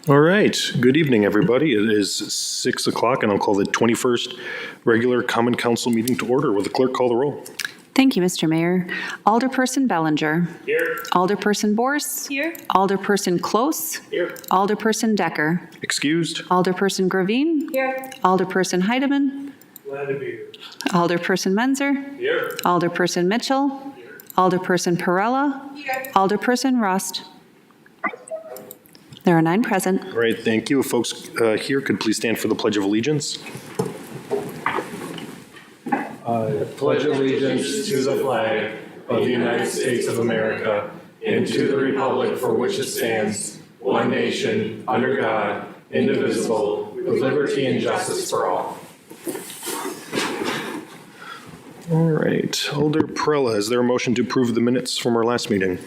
All right. Good evening, everybody. It is 6 o'clock, and I'll call the 21st regular Common Council meeting to order. Will the clerk call the roll? Thank you, Mr. Mayor. Alderperson Bellinger. Here. Alderperson Borse. Here. Alderperson Close. Here. Alderperson Decker. Excused. Alderperson Gravine. Here. Alderperson Heidemann. Glad to be here. Alderperson Menzer. Here. Alderperson Mitchell. Here. Alderperson Perella. Here. Alderperson Rust. There are 9 present. All right. Thank you. If folks here could please stand for the Pledge of Allegiance. I pledge allegiance to the flag of the United States of America and to the republic for which it stands, one nation, under God, indivisible, with liberty and justice for all. All right. Alder Perella, is there a motion to approve the minutes from our last meeting?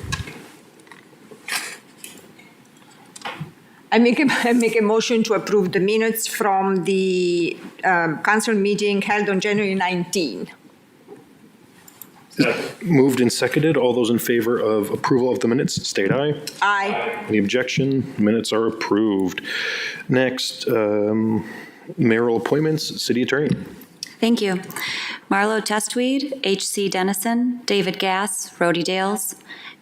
I make a motion to approve the minutes from the council meeting held on January 19. Moved and seconded. All those in favor of approval of the minutes, state aye. Aye. Any objection? Minutes are approved. Next, mayoral appointments, city attorney. Thank you. Marlo Testweed, H.C. Dennison, David Gass, Rhodey Dales,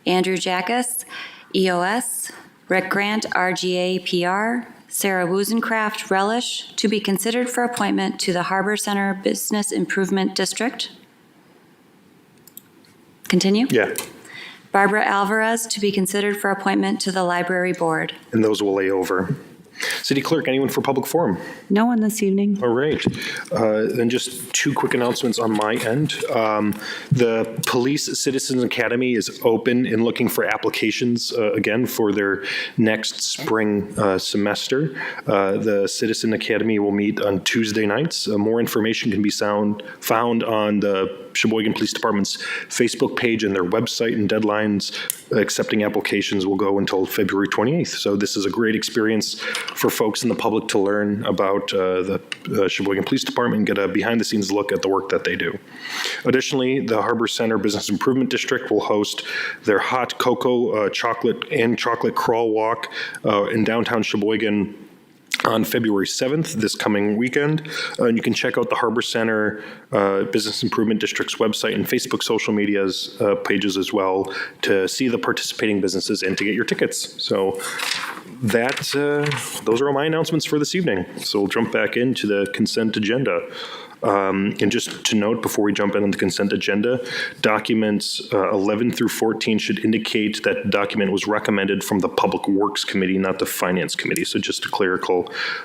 Andrew Jackas, EOS, Rick Grant, RGA PR, Sarah Woozencraft, Relish, to be considered for appointment to the Harbor Center Business Improvement District. Continue? Yeah. Barbara Alvarez, to be considered for appointment to the Library Board. And those will lay over. City Clerk, anyone for public forum? No one this evening. All right. Then just 2 quick announcements on my end. The Police Citizens Academy is open and looking for applications again for their next spring semester. The Citizen Academy will meet on Tuesday nights. More information can be found on the Sheboygan Police Department's Facebook page and their website, and deadlines accepting applications will go until February 28th. So this is a great experience for folks in the public to learn about the Sheboygan Police Department and get a behind-the-scenes look at the work that they do. Additionally, the Harbor Center Business Improvement District will host their hot cocoa, chocolate crawl walk in downtown Sheboygan on February 7th, this coming weekend. And you can check out the Harbor Center Business Improvement District's website and Facebook social medias pages as well to see the participating businesses and to get your tickets. So those are all my announcements for this evening. So we'll jump back into the consent agenda. And just to note, before we jump in on the consent agenda, documents 11 through 14 should indicate that the document was recommended from the Public Works Committee, not the Finance Committee. So just a clerical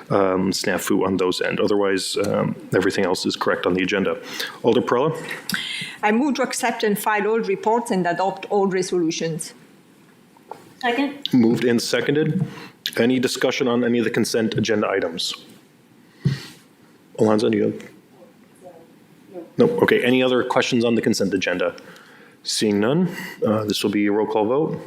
snafu on those end. Otherwise, everything else is correct on the agenda. Alder Perella? I move to accept and file all reports and adopt all resolutions. Second. Moved and seconded. Any discussion on any of the consent agenda items? Alonzo, do you have? No. Okay. Any other questions on the consent agenda? Seeing none, this will be a roll call vote.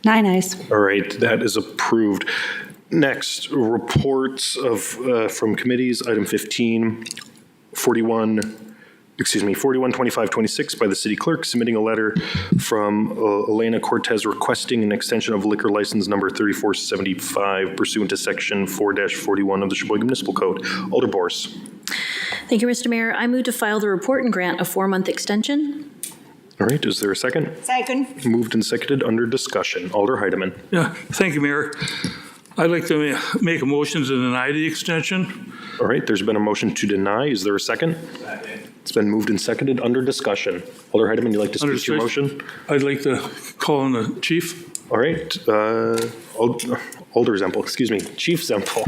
Nine ayes. All right, that is approved. Next, reports from committees, item 15, 412526 by the city clerk, submitting a letter from Elena Cortez requesting an extension of liquor license number 3475 pursuant to section 4-41 of the Sheboygan Municipal Code. Alder Borse. Thank you, Mr. Mayor. I move to file the report and grant a 4-month extension. All right, is there a second? Second. Moved and seconded under discussion. Alder Heidemann. Yeah, thank you, Mayor. I'd like to make a motion to deny the extension. All right, there's been a motion to deny. Is there a second? Second. It's been moved and seconded under discussion. Alder Heidemann, you'd like to speak to your motion? I'd like to call on the chief. All right, Alder Zempel, excuse me, Chief Zempel.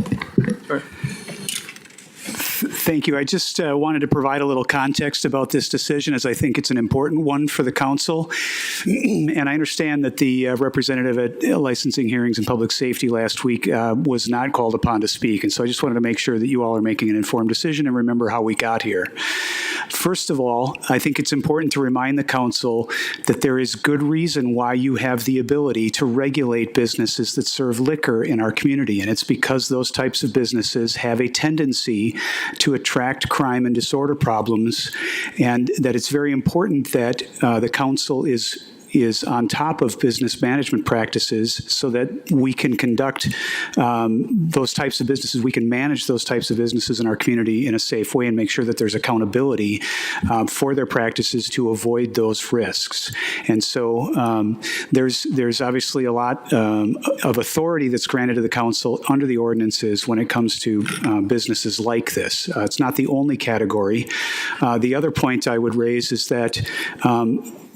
Sorry. Thank you. I just wanted to provide a little context about this decision, as I think it's an important one for the council. And I understand that the representative at licensing hearings and public safety last week was not called upon to speak. And so I just wanted to make sure that you all are making an informed decision and remember how we got here. First of all, I think it's important to remind the council that there is good reason why you have the ability to regulate businesses that serve liquor in our community, and it's because those types of businesses have a tendency to attract crime and disorder problems, and that it's very important that the council is on top of business management practices so that we can conduct those types of businesses, we can manage those types of businesses in our community in a safe way and make sure that there's accountability for their practices to avoid those risks. And so there's obviously a lot of authority that's granted to the council under the ordinances when it comes to businesses like this. It's not the only category. The other point I would raise is that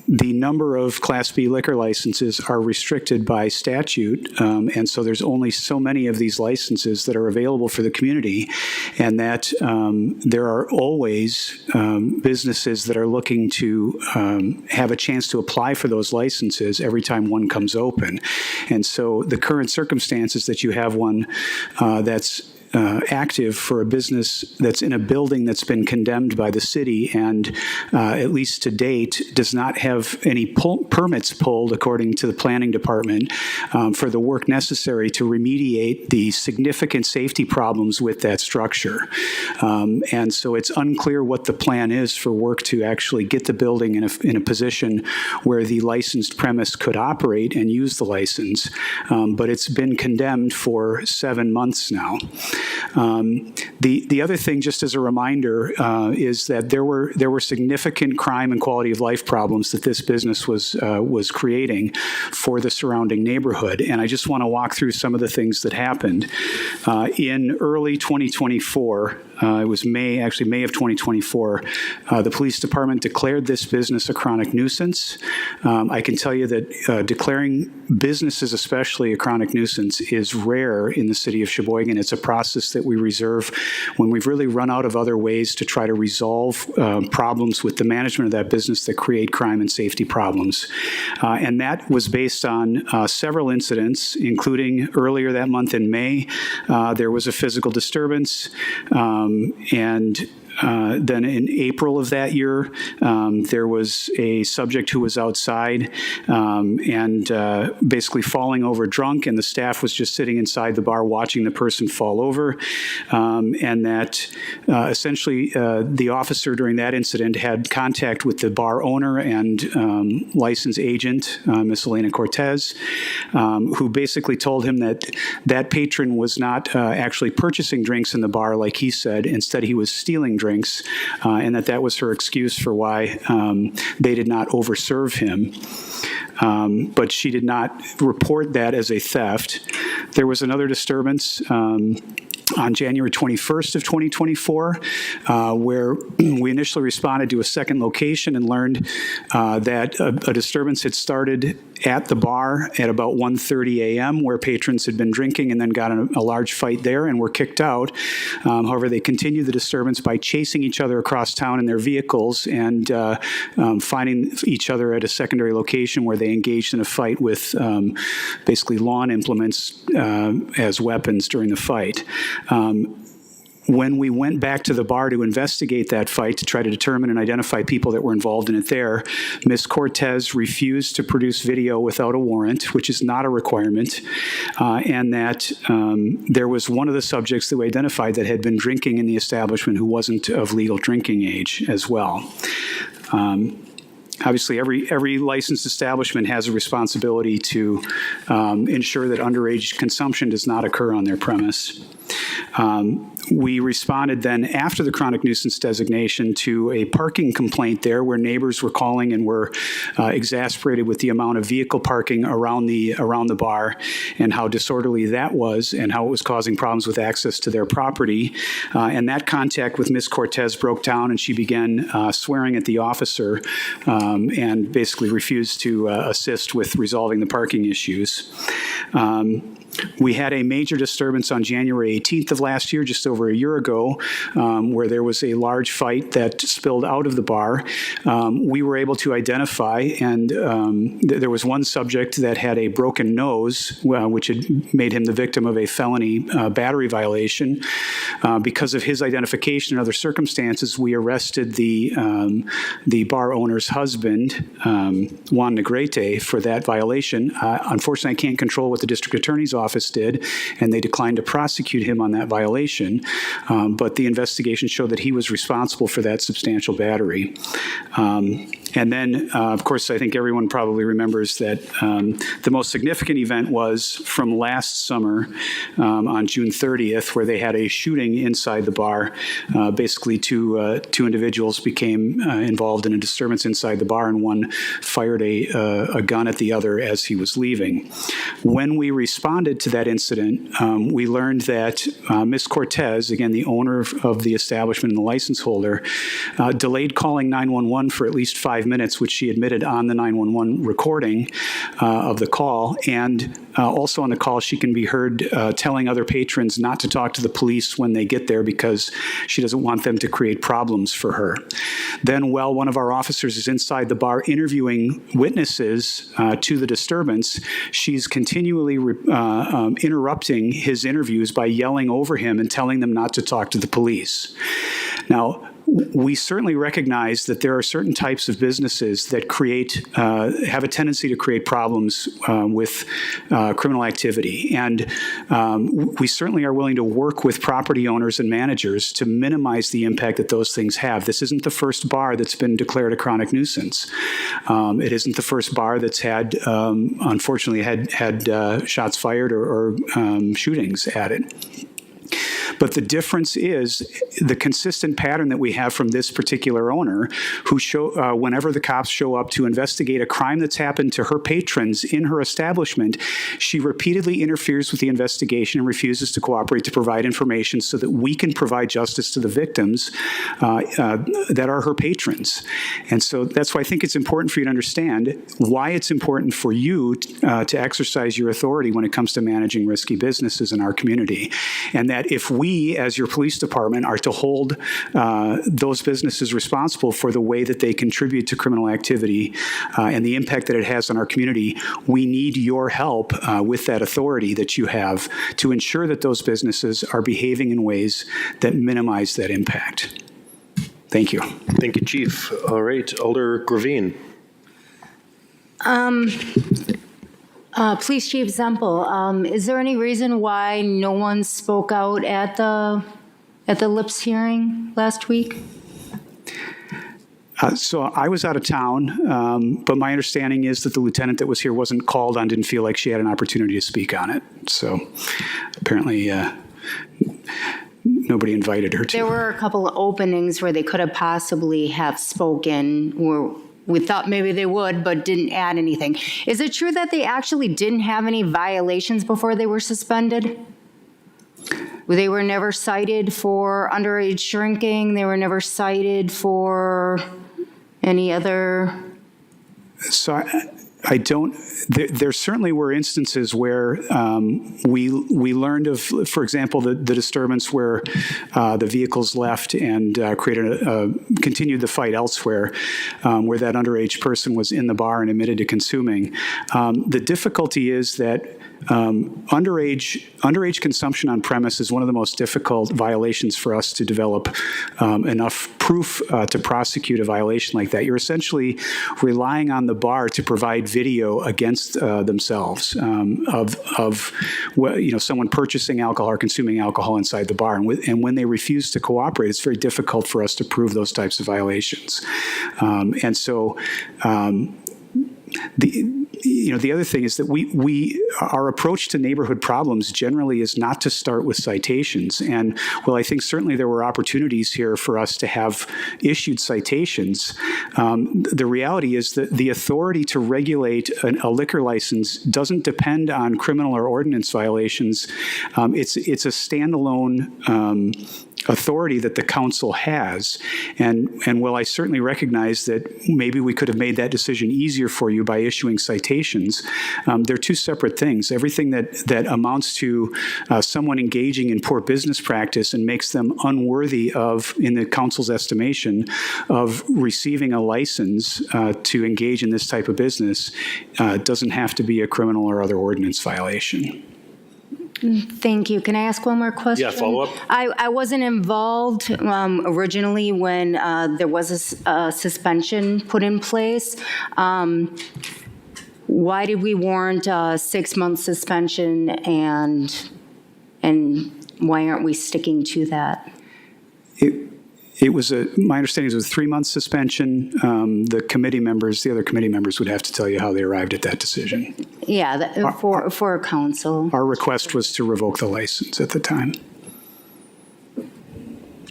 the number of Class B liquor licenses are restricted by statute, and so there's only so many of these licenses that are available for the community, and that there are always businesses that are looking to have a chance to apply for those licenses every time one comes open. And so the current circumstances that you have one that's active for a business that's in a building that's been condemned by the city and at least to date does not have any permits pulled according to the planning department for the work necessary to remediate the significant safety problems with that structure. And so it's unclear what the plan is for work to actually get the building in a position where the licensed premise could operate and use the license. But it's been condemned for 7 months now. The other thing, just as a reminder, is that there were significant crime and quality of life problems that this business was creating for the surrounding neighborhood, and I just want to walk through some of the things that happened. In early 2024, it was May of 2024, the police department declared this business a chronic nuisance. I can tell you that declaring businesses, especially a chronic nuisance, is rare in the city of Sheboygan. It's a process that we reserve when we've really run out of other ways to try to resolve problems with the management of that business that create crime and safety problems. And that was based on several incidents, including earlier that month in May, there was a physical disturbance, and then in April of that year, there was a subject who was outside and basically falling over drunk, and the staff was just sitting inside the bar watching the person fall over. And that essentially the officer during that incident had contact with the bar owner and license agent, Miss Elena Cortez, who basically told him that that patron was not actually purchasing drinks in the bar like he said. Instead, he was stealing drinks. And that was her excuse for why they did not overserve him. But she did not report that as a theft. There was another disturbance on January 21st of 2024, where we initially responded to a second location and learned that a disturbance had started at the bar at about 1:30 a.m. where patrons had been drinking and then got in a large fight there and were kicked out. However, they continued the disturbance by chasing each other across town in their vehicles and finding each other at a secondary location where they engaged in a fight with basically lawn implements as weapons during the fight. When we went back to the bar to investigate that fight to try to determine and identify people that were involved in it there, Ms. Cortez refused to produce video without a warrant, which is not a requirement, and that there was one of the subjects that we identified that had been drinking in the establishment who wasn't of legal drinking age as well. Obviously, every licensed establishment has a responsibility to ensure that underage consumption does not occur on their premise. We responded then after the chronic nuisance designation to a parking complaint there where neighbors were calling and were exasperated with the amount of vehicle parking around the bar and how disorderly that was and how it was causing problems with access to their property. And that contact with Ms. Cortez broke down and she began swearing at the officer and basically refused to assist with resolving the parking issues. We had a major disturbance on January 18th of last year, just over a year ago, where there was a large fight that spilled out of the bar. We were able to identify, and there was one subject that had a broken nose, which had made him the victim of a felony battery violation. Because of his identification and other circumstances, we arrested the bar owner's husband, Juan Negrete, for that violation. Unfortunately, I can't control what the district attorney's office did, and they declined to prosecute him on that violation. But the investigation showed that he was responsible for that substantial battery. And then, of course, I think everyone probably remembers that the most significant event was from last summer on June 30th, where they had a shooting inside the bar. Basically, two individuals became involved in a disturbance inside the bar, and one fired a gun at the other as he was leaving. When we responded to that incident, we learned that Ms. Cortez, again, the owner of the establishment and the license holder, delayed calling 911 for at least 5 minutes, which she admitted on the 911 recording of the call. And also on the call, she can be heard telling other patrons not to talk to the police when they get there because she doesn't want them to create problems for her. Then, while one of our officers is inside the bar interviewing witnesses to the disturbance, she's continually interrupting his interviews by yelling over him and telling them not to talk to the police. Now, we certainly recognize that there are certain types of businesses that have a tendency to create problems with criminal activity. And we certainly are willing to work with property owners and managers to minimize the impact that those things have. This isn't the first bar that's been declared a chronic nuisance. It isn't the first bar that's unfortunately had shots fired or shootings at it. But the difference is the consistent pattern that we have from this particular owner, who whenever the cops show up to investigate a crime that's happened to her patrons in her establishment, she repeatedly interferes with the investigation and refuses to cooperate to provide information so that we can provide justice to the victims that are her patrons. And so that's why I think it's important for you to understand why it's important for you to exercise your authority when it comes to managing risky businesses in our community. And that if we, as your police department, are to hold those businesses responsible for the way that they contribute to criminal activity and the impact that it has on our community, we need your help with that authority that you have to ensure that those businesses are behaving in ways that minimize that impact. Thank you. Thank you, Chief. All right, Alder Gravine. Police Chief Zempel, is there any reason why no one spoke out at the LIPS hearing last week? So I was out of town, but my understanding is that the lieutenant that was here wasn't called on, didn't feel like she had an opportunity to speak on it. So apparently nobody invited her to. There were a couple of openings where they could have possibly have spoken, where we thought maybe they would, but didn't add anything. Is it true that they actually didn't have any violations before they were suspended? They were never cited for underage drinking. They were never cited for any other. So I don't. There certainly were instances where we learned of, for example, the disturbance where the vehicles left and continued the fight elsewhere, where that underage person was in the bar and admitted to consuming. The difficulty is that underage consumption on premise is one of the most difficult violations for us to develop enough proof to prosecute a violation like that. You're essentially relying on the bar to provide video against themselves of someone purchasing alcohol or consuming alcohol inside the bar, and when they refuse to cooperate, it's very difficult for us to prove those types of violations. And so. The other thing is that our approach to neighborhood problems generally is not to start with citations. And while I think certainly there were opportunities here for us to have issued citations, the reality is that the authority to regulate a liquor license doesn't depend on criminal or ordinance violations. It's a standalone authority that the council has. And while I certainly recognize that maybe we could have made that decision easier for you by issuing citations, they're two separate things. Everything that amounts to someone engaging in poor business practice and makes them unworthy of, in the council's estimation, of receiving a license to engage in this type of business doesn't have to be a criminal or other ordinance violation. Thank you. Can I ask one more question? Yeah, follow up. I wasn't involved originally when there was a suspension put in place. Why did we warrant a 6-month suspension, and why aren't we sticking to that? It was my understanding is it was a 3-month suspension. The other committee members would have to tell you how they arrived at that decision. Yeah, for a council. Our request was to revoke the license at the time.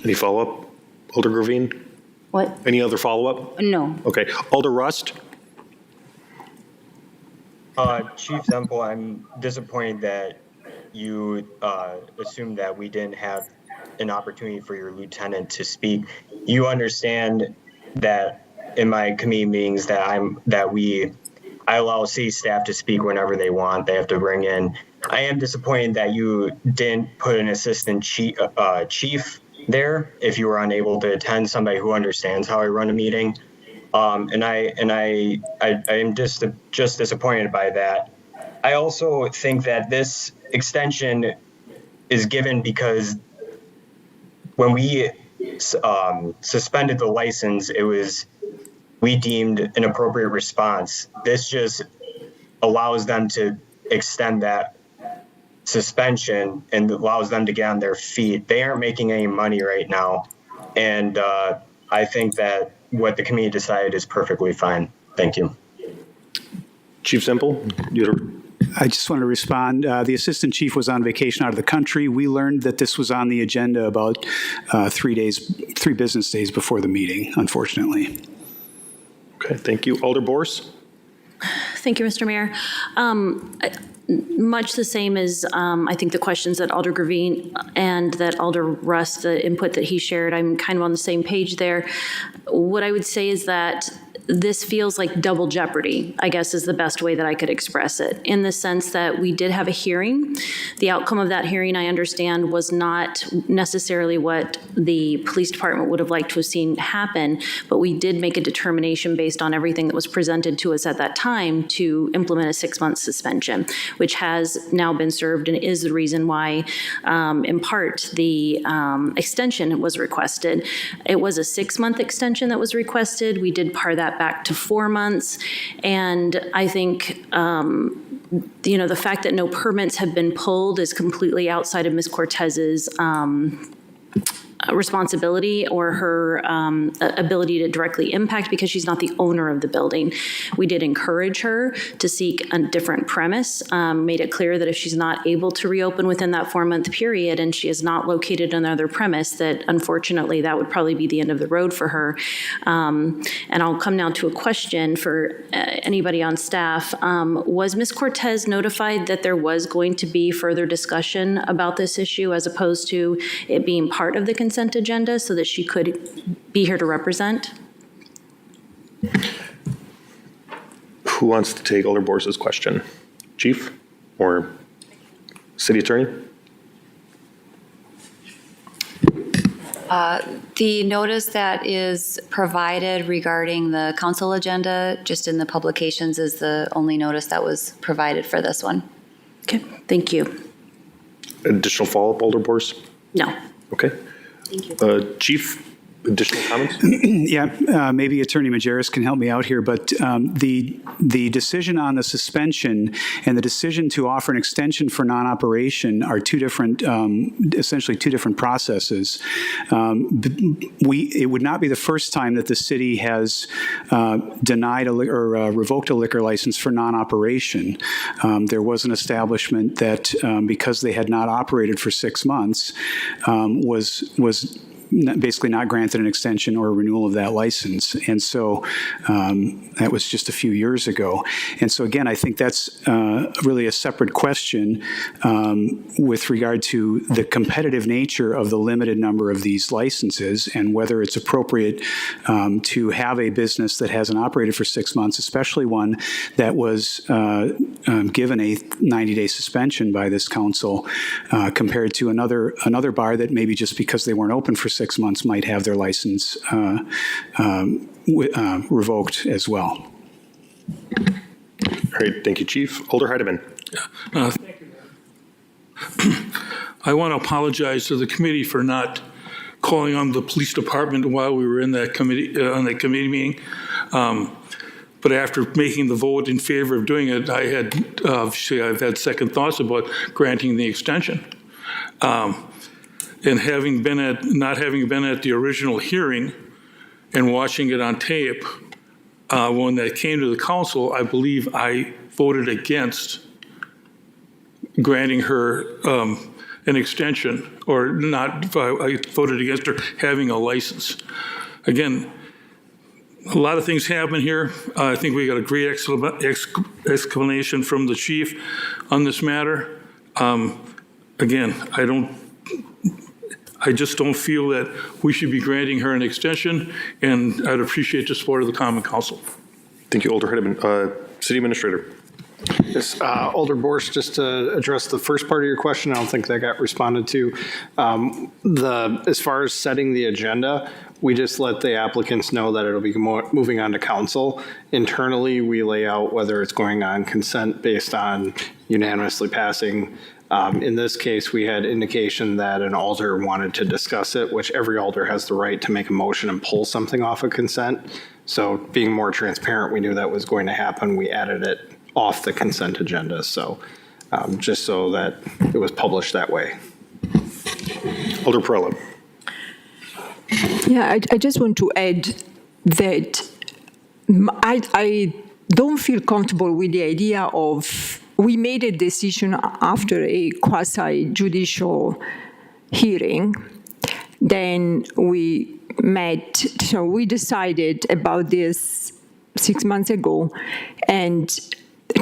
Any follow-up? Alder Gravine? What? Any other follow-up? No. Okay. Alder Rust? Chief Zemple, I'm disappointed that you assumed that we didn't have an opportunity for your lieutenant to speak. You understand that in my committee meetings that I allow city staff to speak whenever they want. They have to bring in. I am disappointed that you didn't put an assistant chief there if you were unable to attend, somebody who understands how I run a meeting. And I am just disappointed by that. I also think that this extension is given because when we suspended the license, we deemed an appropriate response. This just allows them to extend that suspension and allows them to get on their feet. They aren't making any money right now. And I think that what the committee decided is perfectly fine. Thank you. Chief Semple? I just want to respond. The assistant chief was on vacation out of the country. We learned that this was on the agenda about 3 business days before the meeting, unfortunately. Okay, thank you. Alder Bors? Thank you, Mr. Mayor. Much the same as I think the questions that Alder Gravine and that Alder Rust, the input that he shared, I'm kind of on the same page there. What I would say is that this feels like double jeopardy, I guess is the best way that I could express it, in the sense that we did have a hearing. The outcome of that hearing, I understand, was not necessarily what the police department would have liked to have seen happen, but we did make a determination based on everything that was presented to us at that time to implement a 6-month suspension, which has now been served and is the reason why, in part, the extension was requested. It was a 6-month extension that was requested. We did par that back to 4 months. And I think, the fact that no permits have been pulled is completely outside of Ms. Cortez's responsibility or her ability to directly impact because she's not the owner of the building. We did encourage her to seek a different premise, made it clear that if she's not able to reopen within that 4-month period and she is not located on another premise, that unfortunately that would probably be the end of the road for her. And I'll come now to a question for anybody on staff. Was Ms. Cortez notified that there was going to be further discussion about this issue as opposed to it being part of the consent agenda so that she could be here to represent? Who wants to take Alder Bors's question? Chief or City Attorney? The notice that is provided regarding the council agenda, just in the publications, is the only notice that was provided for this one. Okay, thank you. Additional follow-up, Alder Bors? No. Okay. Thank you. Chief, additional comments? Yeah, maybe Attorney Majerus can help me out here, but the decision on the suspension and the decision to offer an extension for non-operation are essentially two different processes. It would not be the first time that the city has denied or revoked a liquor license for non-operation. There was an establishment that, because they had not operated for 6 months, was basically not granted an extension or a renewal of that license. And so that was just a few years ago. And so again, I think that's really a separate question with regard to the competitive nature of the limited number of these licenses and whether it's appropriate to have a business that hasn't operated for 6 months, especially one that was given a 90-day suspension by this council compared to another bar that maybe just because they weren't open for 6 months might have their license revoked as well. All right, thank you, Chief. Alder Heidemann. Thank you. I want to apologize to the committee for not calling on the police department while we were in that committee on that committee meeting. But after making the vote in favor of doing it, I've had second thoughts about granting the extension. And not having been at the original hearing and watching it on tape, when that came to the council, I believe I voted against granting her an extension, or not. I voted against her having a license. Again, a lot of things happen here. I think we got a great explanation from the chief on this matter. Again, I just don't feel that we should be granting her an extension, and I'd appreciate the support of the Common Council. Thank you, Alder Heidemann. City Administrator. Yes, Alder Borsch, just to address the first part of your question, I don't think that got responded to. As far as setting the agenda, we just let the applicants know that it'll be moving on to council. Internally, we lay out whether it's going on consent based on unanimously passing. In this case, we had indication that an alder wanted to discuss it, which every alder has the right to make a motion and pull something off of consent. So being more transparent, we knew that was going to happen. We added it off the consent agenda. So just so that it was published that way. Alder Perella. Yeah, I just want to add that I don't feel comfortable with the idea of we made a decision after a quasi-judicial hearing. Then we met, so we decided about this 6 months ago. And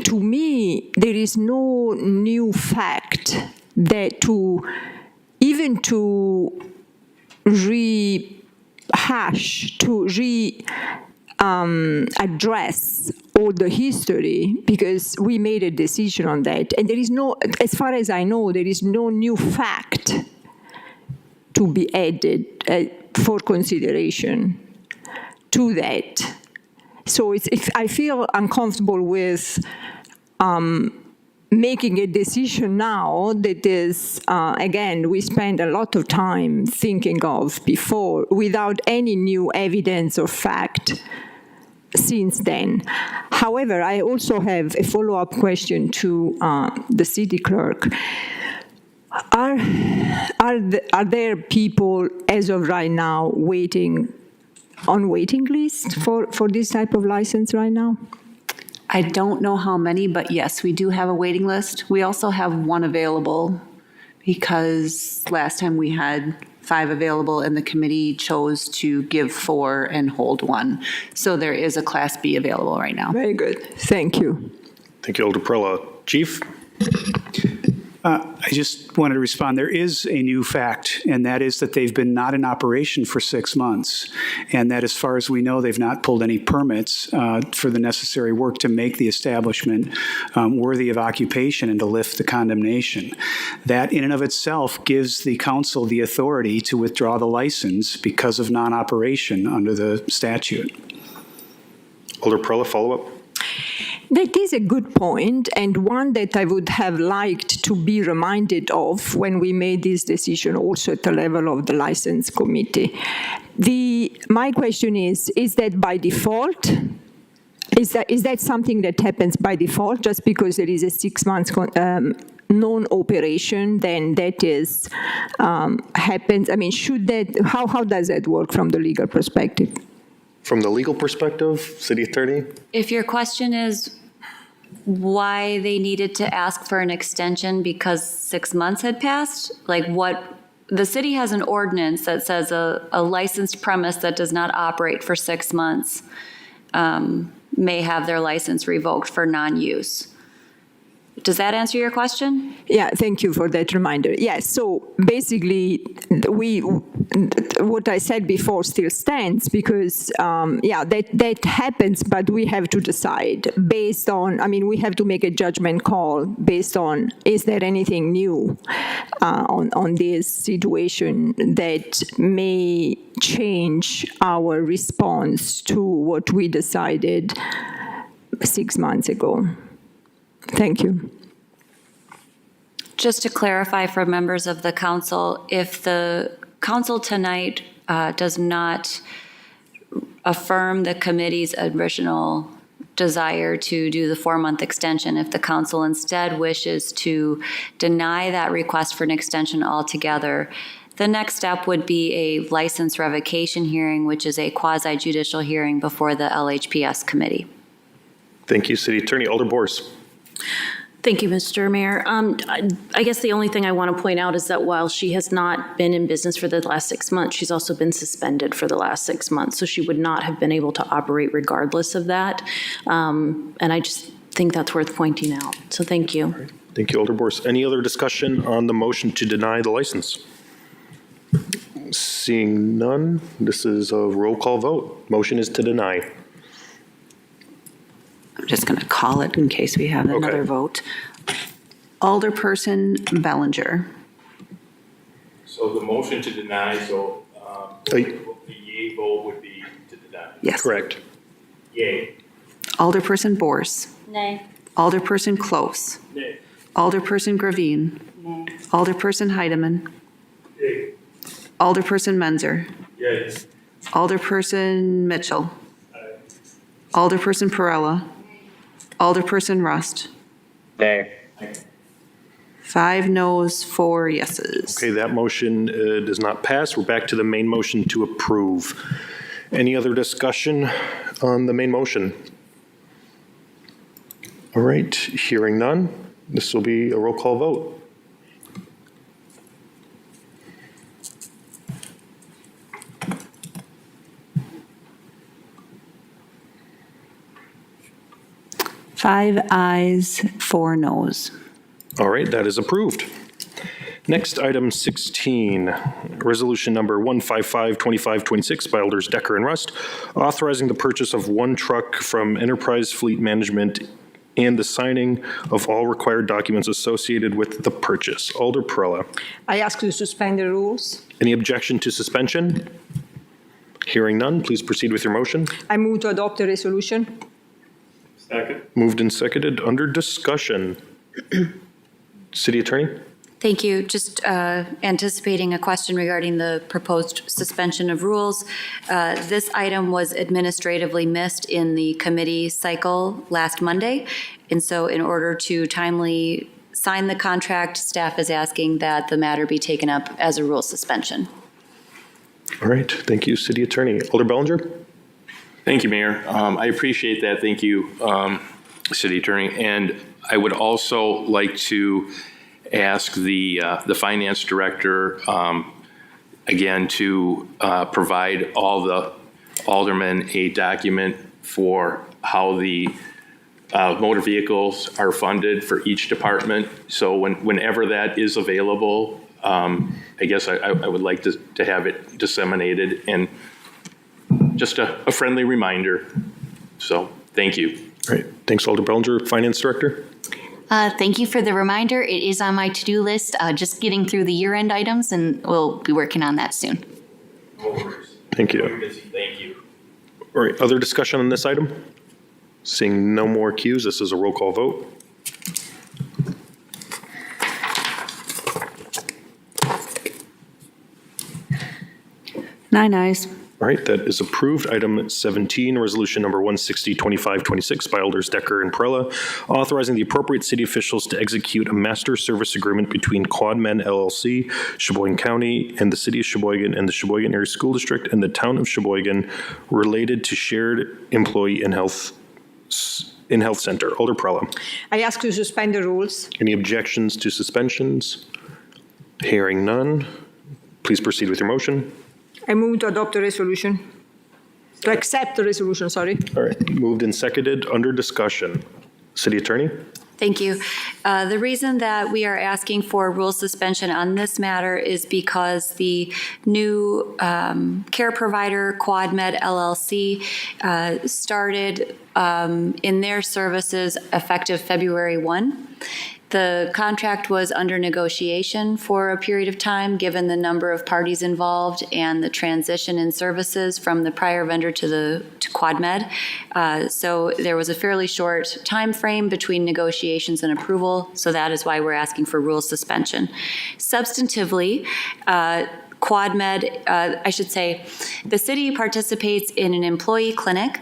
to me, there is no new fact that to rehash, to address all the history, because we made a decision on that. And there is no, as far as I know, there is no new fact to be added for consideration to that. So I feel uncomfortable with making a decision now that is, again, we spend a lot of time thinking of before without any new evidence or fact since then. However, I also have a follow-up question to the city clerk. Are there people as of right now waiting on waiting list for this type of license right now? I don't know how many, but yes, we do have a waiting list. We also have one available because last time we had 5 available and the committee chose to give 4 and hold 1. So there is a Class B available right now. Very good. Thank you. Thank you, Alder Perella. Chief? I just wanted to respond. There is a new fact, and that is that they've been not in operation for 6 months, and that as far as we know, they've not pulled any permits for the necessary work to make the establishment worthy of occupation and to lift the condemnation. That in and of itself gives the council the authority to withdraw the license because of non-operation under the statute. Alder Perella, follow-up? That is a good point, and one that I would have liked to be reminded of when we made this decision also at the level of the license committee. My question is that by default? Is that something that happens by default just because there is a 6 months non-operation, then that is happens? I mean, how does that work from the legal perspective? From the legal perspective, City Attorney? If your question is why they needed to ask for an extension because 6 months had passed, like what the city has an ordinance that says a licensed premise that does not operate for 6 months may have their license revoked for non-use. Does that answer your question? Yeah, thank you for that reminder. Yes, so basically, what I said before still stands because, that happens, but we have to decide based on, we have to make a judgment call based on, is there anything new on this situation that may change our response to what we decided 6 months ago? Thank you. Just to clarify for members of the council, if the council tonight does not affirm the committee's original desire to do the 4-month extension, if the council instead wishes to deny that request for an extension altogether, the next step would be a license revocation hearing, which is a quasi-judicial hearing before the LHPS committee. Thank you, City Attorney. Alder Bors. Thank you, Mr. Mayor. I guess the only thing I want to point out is that while she has not been in business for the last 6 months, she's also been suspended for the last 6 months. So she would not have been able to operate regardless of that. And I just think that's worth pointing out. So thank you. Right. Thank you, Alder Bors. Any other discussion on the motion to deny the license? Seeing none, this is a roll call vote. Motion is to deny. I'm just going to call it in case we have another vote. Alderperson Bellinger. So the motion to deny, the yea vote would be to deny. Yes. Correct. Yay. Alderperson Bors. Nay. Alderperson Close. Nay. Alderperson Gravine. Nay. Alderperson Heidemann. Yay. Alderperson Menzer. Yay. Alderperson Mitchell. Alderperson Perella. Alderperson Rust. Nay. 5 noes, 4 yeses. Okay, that motion does not pass. We're back to the main motion to approve. Any other discussion on the main motion? All right, hearing none, this will be a roll call vote. Five ayes, 4 noes. All right, that is approved. Next, item 16, resolution number 155-2526 by Alders Decker and Rust, authorizing the purchase of 1 truck from Enterprise Fleet Management and the signing of all required documents associated with the purchase. Alder Perella. I ask to suspend the rules. Any objection to suspension? Hearing none, please proceed with your motion. I move to adopt the resolution. Second. Moved and seconded, under discussion. City Attorney? Thank you. Just anticipating a question regarding the proposed suspension of rules. This item was administratively missed in the committee cycle last Monday. And so in order to timely sign the contract, staff is asking that the matter be taken up as a rule suspension. All right, thank you, City Attorney. Alder Bellinger? Thank you, Mayor. I appreciate that. Thank you, City Attorney. And I would also like to ask the Finance Director, again, to provide all the aldermen a document for how the motor vehicles are funded for each department. So whenever that is available, I guess I would like to have it disseminated, and just a friendly reminder. So thank you. All right, thanks, Alder Bellinger. Finance Director? Thank you for the reminder. It is on my to-do list, just getting through the year-end items, and we'll be working on that soon. Thank you. Thank you. All right, other discussion on this item? Seeing no more cues, this is a roll call vote. Nine ayes. All right, that is approved. Item 17, resolution number 160-2526 by Alders Decker and Perella, authorizing the appropriate city officials to execute a master service agreement between QuadMen LLC, Sheboygan County, and the City of Sheboygan and the Sheboygan Area School District and the Town of Sheboygan related to shared employee in health center. Alder Perella. I ask to suspend the rules. Any objections to suspensions? Hearing none. Please proceed with your motion. I move to adopt the resolution. To accept the resolution, sorry. All right, moved and seconded, under discussion. City Attorney? Thank you. The reason that we are asking for rule suspension on this matter is because the new care provider, QuadMed LLC, started in their services effective February 1. The contract was under negotiation for a period of time, given the number of parties involved and the transition in services from the prior vendor to QuadMed. So there was a fairly short time frame between negotiations and approval, so that is why we're asking for rule suspension. Substantively, QuadMed, I should say, the city participates in an employee clinic,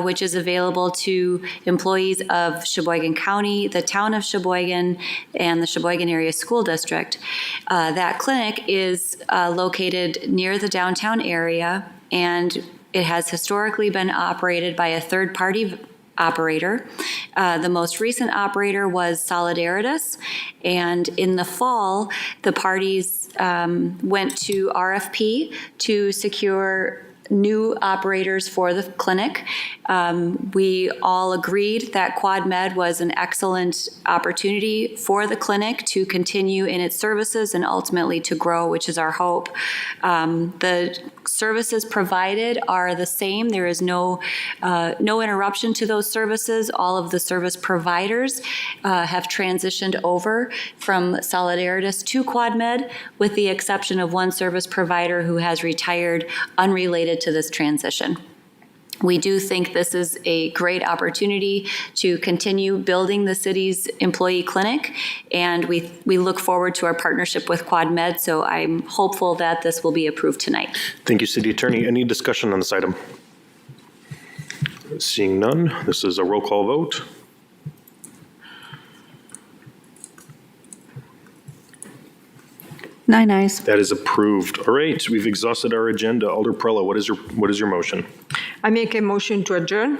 which is available to employees of Sheboygan County, the town of Sheboygan, and the Sheboygan Area School District. That clinic is located near the downtown area, and it has historically been operated by a third-party operator. The most recent operator was Solidaritas, and in the fall, the parties went to RFP to secure new operators for the clinic. We all agreed that QuadMed was an excellent opportunity for the clinic to continue in its services and ultimately to grow, which is our hope. The services provided are the same. There is no interruption to those services. All of the service providers have transitioned over from Solidaritas to QuadMed, with the exception of one service provider who has retired unrelated to this transition. We do think this is a great opportunity to continue building the city's employee clinic, and we look forward to our partnership with QuadMed, so I'm hopeful that this will be approved tonight. Thank you, City Attorney. Any discussion on this item? Seeing none, this is a roll call vote. Nine ayes. That is approved. All right, we've exhausted our agenda. Alder Prella, what is your motion? I make a motion to adjourn.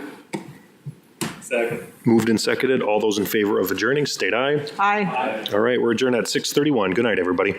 Second. Moved and seconded. All those in favor of adjourning, state aye. Aye. All right, we're adjourned at 6:31. Good night, everybody.